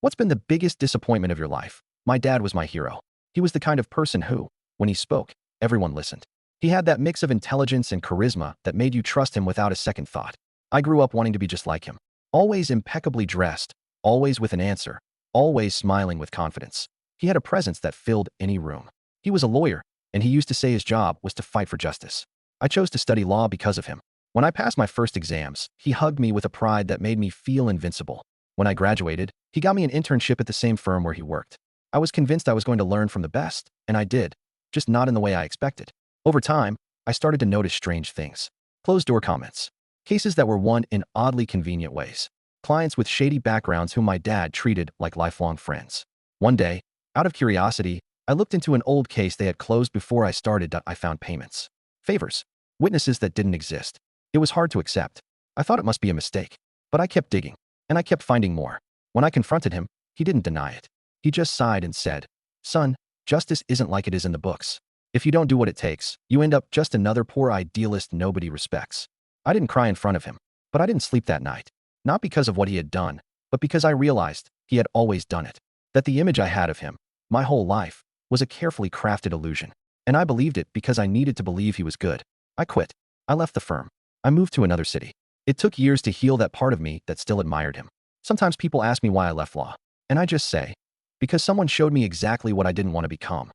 What's been the biggest disappointment of your life? My dad was my hero. He was the kind of person who, when he spoke, everyone listened. He had that mix of intelligence and charisma that made you trust him without a second thought. I grew up wanting to be just like him. Always impeccably dressed, always with an answer, always smiling with confidence. He had a presence that filled any room. He was a lawyer, and he used to say his job was to fight for justice. I chose to study law because of him. When I passed my first exams, he hugged me with a pride that made me feel invincible. When I graduated, he got me an internship at the same firm where he worked. I was convinced I was going to learn from the best, and I did, just not in the way I expected. Over time, I started to notice strange things. Closed-door comments. Cases that were won in oddly convenient ways. Clients with shady backgrounds whom my dad treated like lifelong friends. One day, out of curiosity, I looked into an old case they had closed before I started. I found payments. Favors. Witnesses that didn't exist. It was hard to accept. I thought it must be a mistake. But I kept digging. And I kept finding more. When I confronted him, he didn't deny it. He just sighed and said, "Son, justice isn't like it is in the books. If you don't do what it takes, you end up just another poor idealist nobody respects." I didn't cry in front of him, but I didn't sleep that night. Not because of what he had done, but because I realized he had always done it. That the image I had of him, my whole life, was a carefully crafted illusion. And I believed it because I needed to believe he was good. I quit. I left the firm. I moved to another city. It took years to heal that part of me that still admired him. Sometimes people ask me why I left law, and I just say, because someone showed me exactly what I didn't want to become.